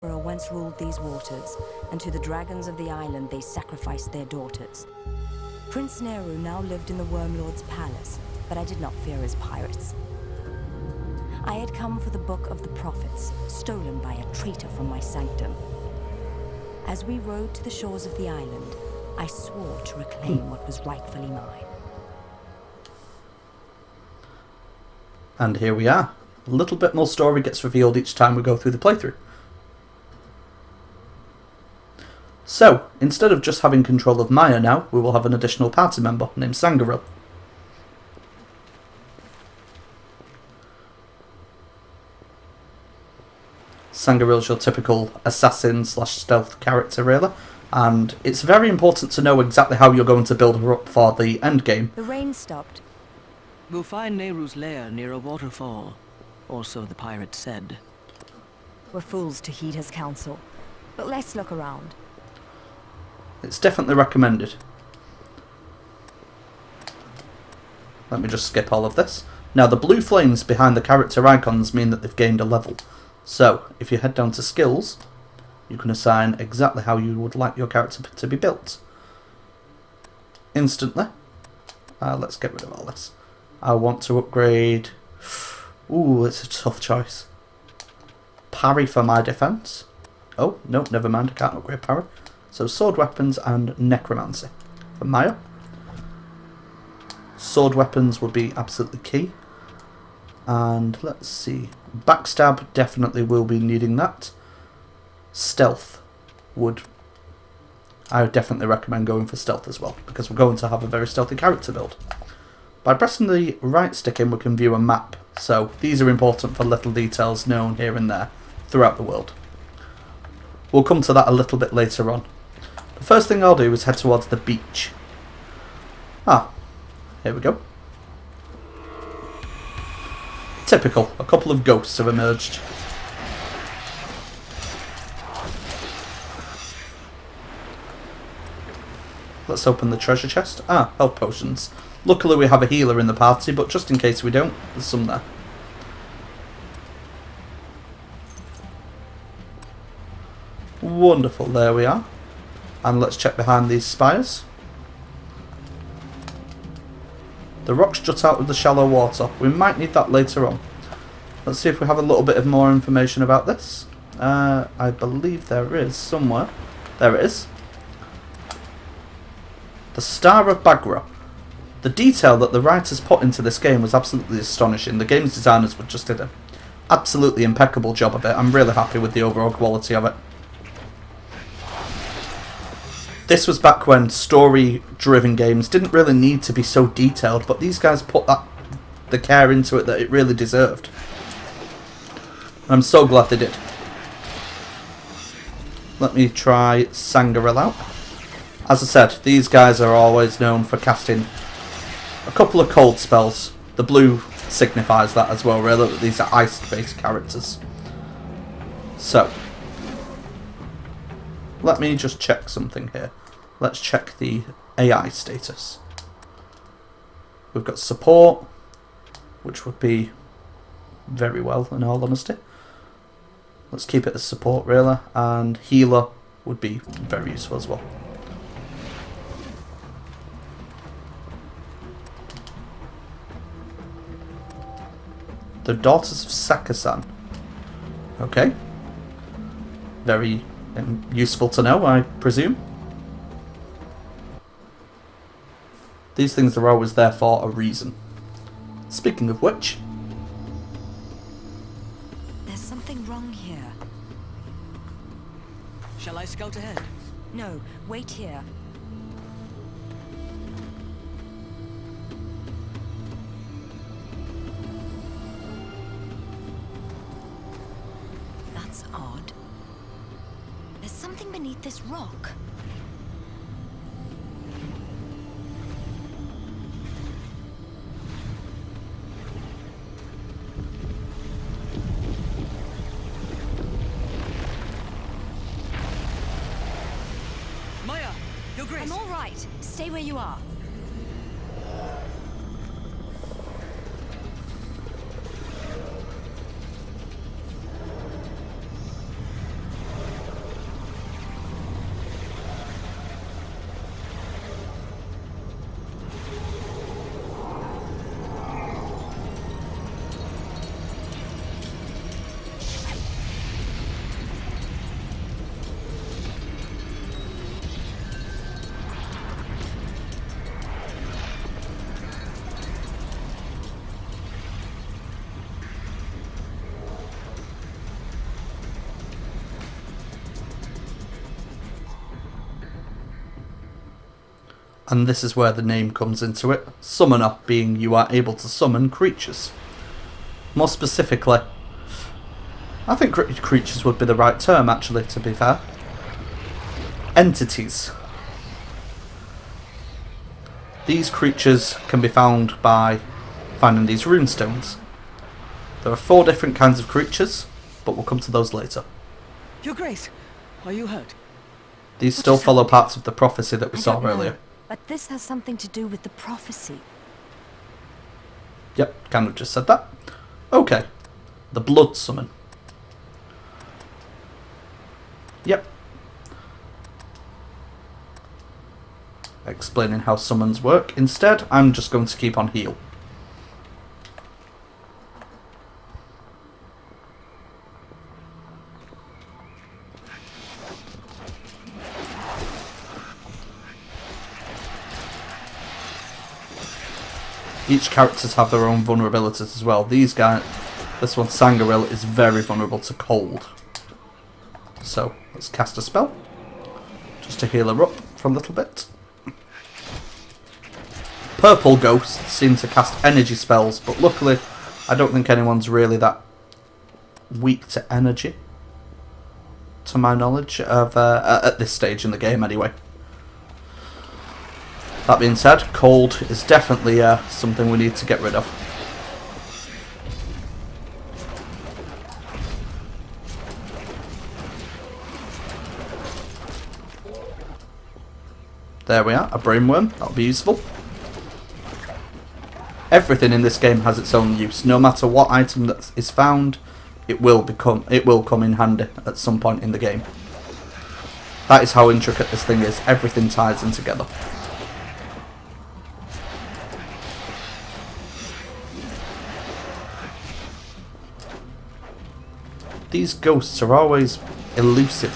once ruled these waters, and to the dragons of the island they sacrificed their daughters. Prince Nehru now lived in the Wormlord's palace, but I did not fear his pirates. I had come for the Book of the Prophets, stolen by a traitor from my sanctum. As we rowed to the shores of the island, I swore to reclaim what was rightfully mine. And here we are. A little bit more story gets revealed each time we go through the playthrough. So, instead of just having control of Maya now, we will have an additional party member named Sangaril. Sangaril's your typical assassin / stealth character really, and it's very important to know exactly how you're going to build her up for the endgame. The rain stopped. We'll find Nehru's lair near a waterfall, or so the pirates said. We're fools to heed his counsel, but let's look around. It's definitely recommended. Let me just skip all of this. Now the blue flames behind the character icons mean that they've gained a level. So, if you head down to skills, you can assign exactly how you would like your character to be built. Instantly. Let's get rid of all this. I want to upgrade... Ooh, it's a tough choice. Parry for my defense. Oh, no, never mind, I can't upgrade parry. So sword weapons and necromancy. For Maya. Sword weapons would be absolutely key. And let's see. Backstab definitely will be needing that. Stealth would... I would definitely recommend going for stealth as well, because we're going to have a very stealthy character build. By pressing the right stick in we can view a map, so these are important for little details known here and there throughout the world. We'll come to that a little bit later on. The first thing I'll do is head towards the beach. Here we go. Typical, a couple of ghosts have emerged. Let's open the treasure chest. Health potions. Luckily we have a healer in the party, but just in case we don't, there's some there. Wonderful, there we are. And let's check behind these spires. The rocks jut out of the shallow water. We might need that later on. Let's see if we have a little bit of more information about this. I believe there is somewhere. There it is. The Star of Bagra. The detail that the writers put into this game was absolutely astonishing. The game's designers just did an absolutely impeccable job of it. I'm really happy with the overall quality of it. This was back when story-driven games didn't really need to be so detailed, but these guys put the care into it that it really deserved. And I'm so glad they did. Let me try Sangaril out. As I said, these guys are always known for casting a couple of cold spells. The blue signifies that as well, really, that these are ice-based characters. So, let me just check something here. Let's check the AI status. We've got support, which would be very well in all honesty. Let's keep it as support really, and healer would be very useful as well. The Daughters of Sakasan. Okay. Very useful to know, I presume. These things are always there for a reason. Speaking of which... There's something wrong here. Shall I scout ahead? No, wait here. That's odd. There's something beneath this rock. I'm all right. Stay where you are. And this is where the name comes into it. Summoner being you are able to summon creatures. More specifically, I think creatures would be the right term actually, to be fair. Entities. These creatures can be found by finding these runestones. There are 4 different kinds of creatures, but we'll come to those later. Your Grace, are you hurt? These still follow parts of the prophecy that we I saw don't know, earlier. but this has something to do with the prophecy. Yep, kind of just said that. Okay, the blood summon. Yep. Explaining how summons work. Instead, I'm just going to keep on heal. Each characters have their own vulnerabilities as well. This one, Sangaril, is very vulnerable to cold. So, let's cast a spell. Just to heal her up for a little bit. Purple ghosts seem to cast energy spells, but luckily, I don't think anyone's really that weak to energy. To my knowledge, at this stage in the game anyway. That being said, cold is definitely something we need to get rid of. There we are, a brainworm, that'll be useful. Everything in this game has its own use. No matter what item that is found, it will come in handy at some point in the game. That is how intricate this thing is. Everything ties in together. These ghosts are always elusive.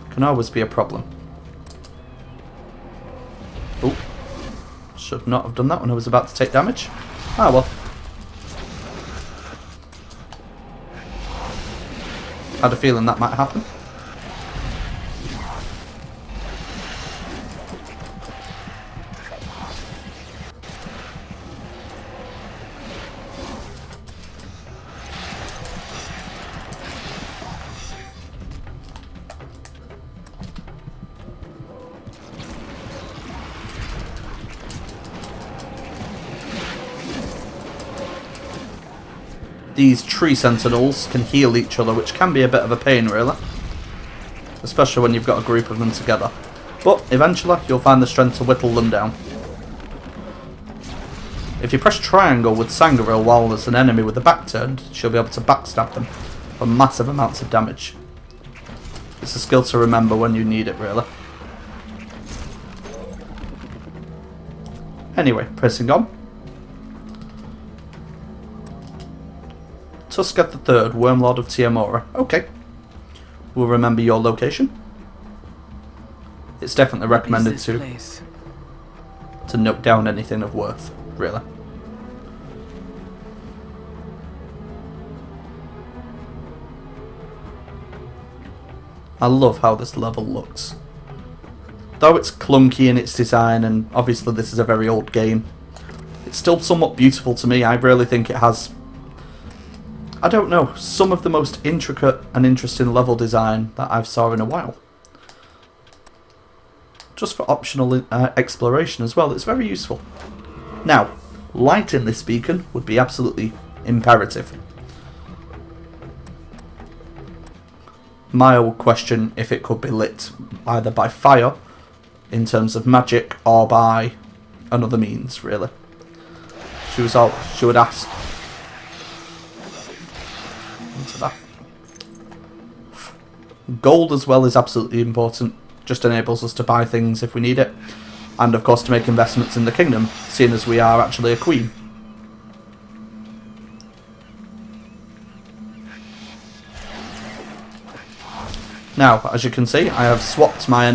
Can always be a problem. Oh, should not have done that when I was about to take damage. Ah well. Had a feeling that might happen. These tree sentinels can heal each other, which can be a bit of a pain really. Especially when you've got a group of them together. But eventually you'll find the strength to whittle them down. If you press triangle with Sangaril while there's an enemy with the back turned, she'll be able to backstab them for massive amounts of damage. It's a skill to remember when you need it really. Anyway, pressing on. Tusker III, Wormlord of Teomura. Okay. We'll remember your location. It's definitely recommended to note down anything of worth, really. I love how this level looks. Though it's clunky in its design, and obviously this is a very old game, it's still somewhat beautiful to me. I really think it has, I don't know, some of the most intricate and interesting level design that I've saw in a while. Just for optional exploration as well, it's very useful. Now, lighting this beacon would be absolutely imperative. My old question if it could be lit either by fire, in terms of magic, or by another means, really. She would ask. Into that. Gold as well is absolutely important. Just enables us to buy things if we need it. And of course to make investments in the kingdom, seeing as we are actually a queen. Now, as you can see, I have swapped my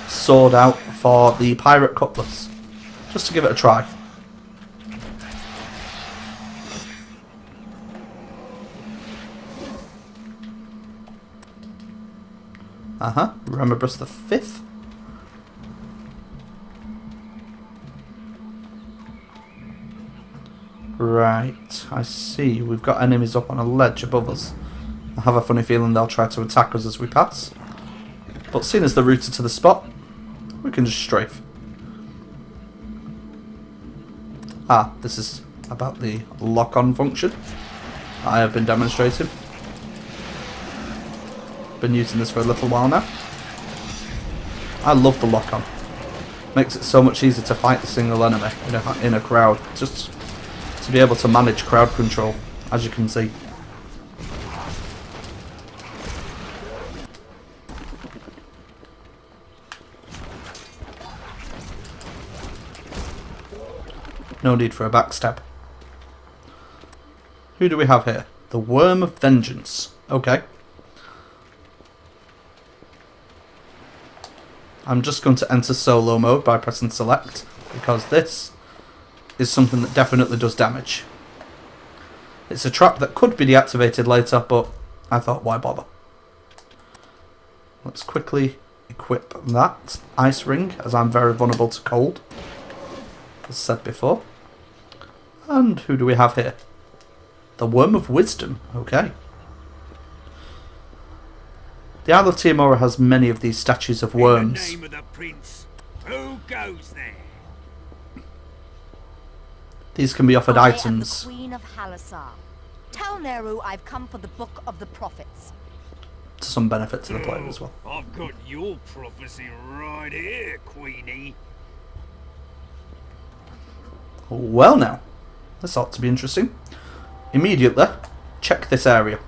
sword out for the pirate cutlass, just to give it a try. Ramabras the 5th. Right, I see. We've got enemies up on a ledge above us. I have a funny feeling they'll try to attack us as we pass. But seeing as they're routed to the spot, we can just strafe. Ah, this is about the lock-on function I have been demonstrating. Been using this for a little while now. I love the lock-on. Makes it so much easier to fight a single enemy in a crowd. Just to be able to manage crowd control, as you can see. No need for a backstab. Who do we have here? The Worm of Vengeance. Okay. I'm just going to enter solo mode by pressing select, because this is something that definitely does damage. It's a trap that could be deactivated later, but I thought, why bother? Let's quickly equip that ice ring, as I'm very vulnerable to cold, as said before. And who do we have here? The Worm of Wisdom. Okay. The Isle of Teomura has many of these statues of worms. In the name of the prince, who goes there? These can be offered I items. am the Queen of Halasar. Tell Neru I've come for the Book of the Prophets. To some benefit to the player as well. I've got your prophecy right here, Queenie. Well now, this ought to be interesting. Immediately, check this area.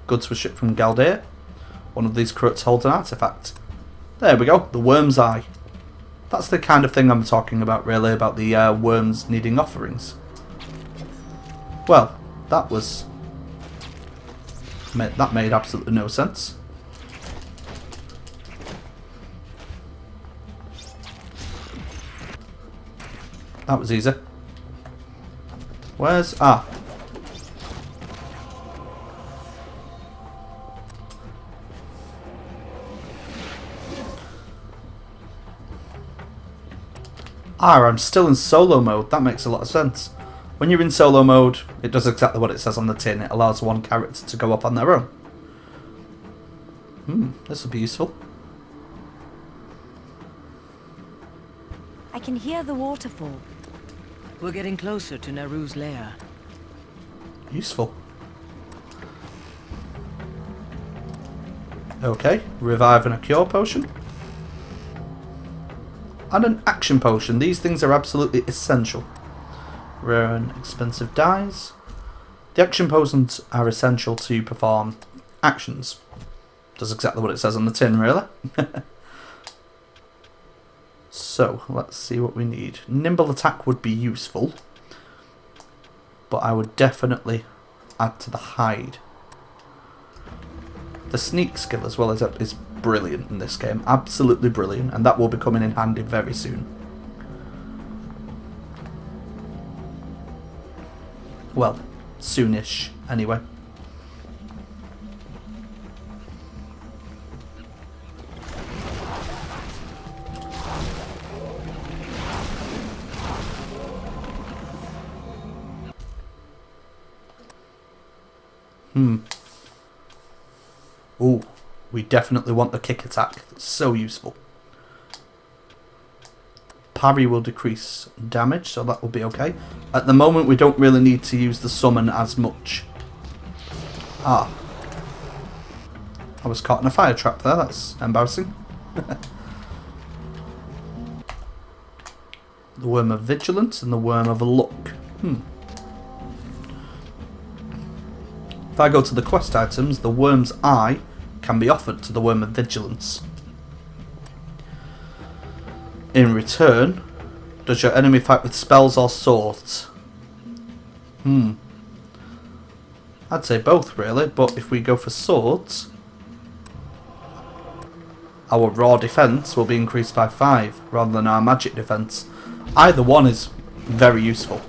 Goods were shipped from Galdair. One of these cruts holds an artifact. There we go, the Worm's Eye. That's the kind of thing I'm talking about, really, about the worms needing offerings. Well, that made absolutely no sense. That was easy. Where's... Ah. Ah, I'm still in solo mode. That makes a lot of sense. When you're in solo mode, it does exactly what it says on the tin. It allows one character to go off on their own. This will be useful. I can hear the waterfall. We're getting closer to Neru's lair. Useful. Okay, revive and a cure potion. And an action potion. These things are absolutely essential. Rare and expensive dyes. The action potions are essential to perform actions. Does exactly what it says on the tin, really. So, let's see what we need. Nimble attack would be useful, but I would definitely add to the hide. The sneak skill as well is brilliant in this game. Absolutely brilliant, and that will be coming in handy very soon. Well, soonish, anyway. Ooh, we definitely want the kick attack. That's so useful. Parry will decrease damage, so that will be okay. At the moment, we don't really need to use the summon as much. Ah. I was caught in a fire trap there. That's embarrassing. The Worm of Vigilance and the Worm of Luck. If I go to the quest items, the Worm's Eye can be offered to the Worm of Vigilance. In return, does your enemy fight with spells or swords? I'd say both, really, but if we go for swords, our raw defense will be increased by 5 rather than our magic defense. Either one is very useful.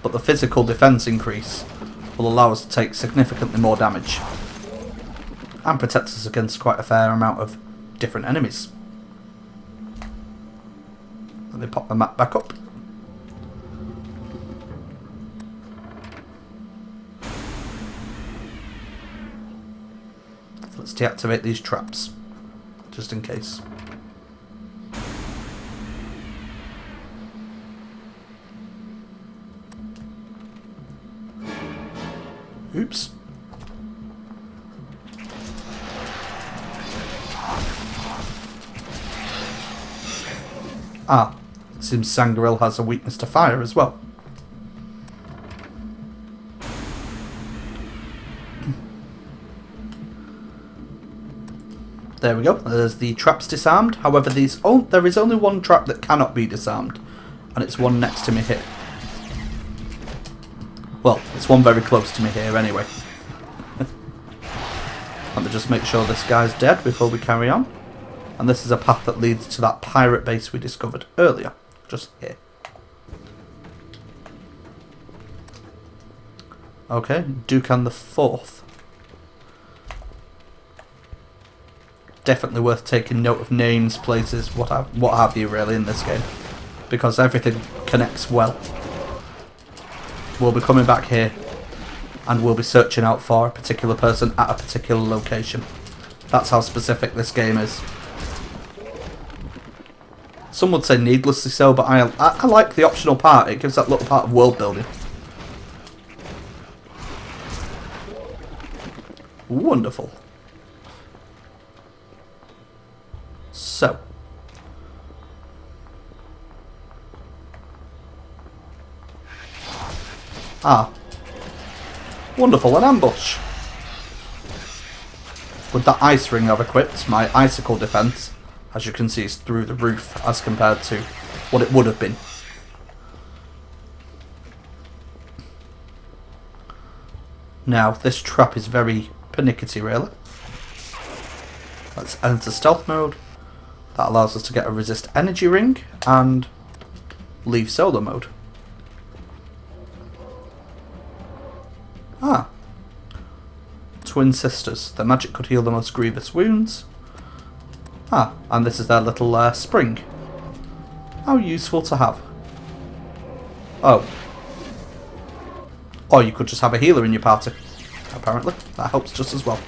But the physical defense increase will allow us to take significantly more damage and protect us against quite a fair amount of different enemies. Let me pop the map back up. Let's deactivate these traps, just in case. Oops. Ah, it seems Sangaril has a weakness to fire as well. There we go, there's the traps disarmed. However, there is only one trap that cannot be disarmed, and it's one next to me here. Well, it's one very close to me here anyway. Let me just make sure this guy's dead before we carry on. And this is a path that leads to that pirate base we discovered earlier, just here. Okay, Dukan the Fourth. Definitely worth taking note of names, places, what have you really in this game, because everything connects well. We'll be coming back here and we'll be searching out for a particular person at a particular location. That's how specific this game is. Some would say needlessly so, but I like the optional part. It gives that little part of world building. Wonderful. So. Ah. Wonderful, an ambush. With that ice ring I've equipped, my icicle defense, as you can see, is through the roof as compared to what it would have been. Now, this trap is very pernickety, really. Let's enter stealth mode. That allows us to get a resist energy ring and leave solo mode. Ah. Twin sisters. Their magic could heal the most grievous wounds. Ah, and this is their little spring. How useful to have. Oh. Or you could just have a healer in your party. Apparently. That helps just as well.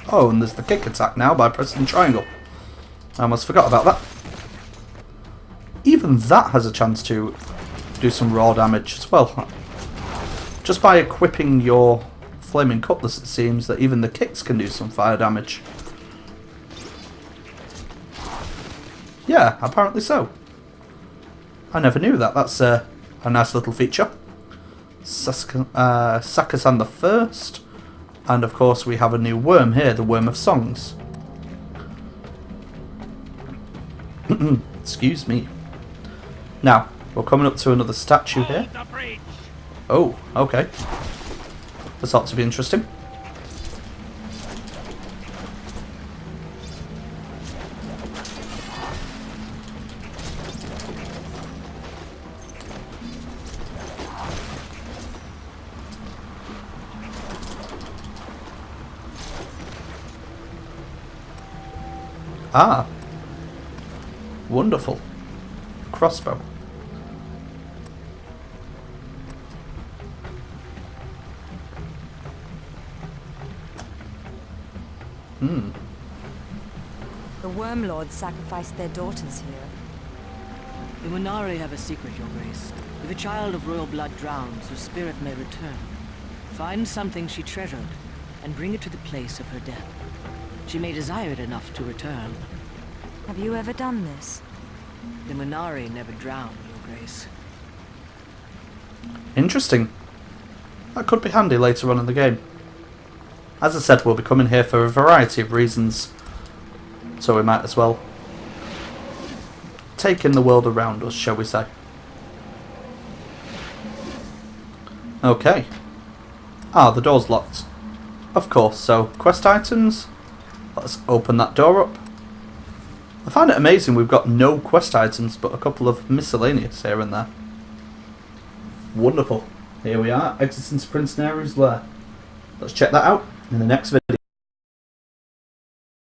Oh, and there's the kick attack now by pressing triangle. I almost forgot about that. Even that has a chance to do some raw damage as well. Just by equipping your flaming cutlass, it seems that even the kicks can do some fire damage. Yeah, apparently so. I never knew that. That's a nice little feature. Sakasan the First. And of course we have a new worm here, the Worm of Songs. Excuse me. Now, we're coming up to another statue here. Oh, okay. This ought to be interesting. Ah. Wonderful. Crossbow. The Worm Lords sacrificed their daughters here. The Munari have a secret, Your Grace. If a child of royal blood drowns, her spirit may return. Find something she treasured, and bring it to the place of her death. She may desire it enough to return. Have you ever done this? The Munari never drown, Your Grace. Interesting. That could be handy later on in the game. As I said, we'll be coming here for a variety of reasons, so we might as well take in the world around us, shall we say. Okay. Ah, the door's locked. Of course, so quest items. Let's open that door up. I find it amazing we've got no quest items but a couple of miscellaneous here and there. Wonderful. Here we are, exiting Prince Neru's lair. Let's check that out in the next video.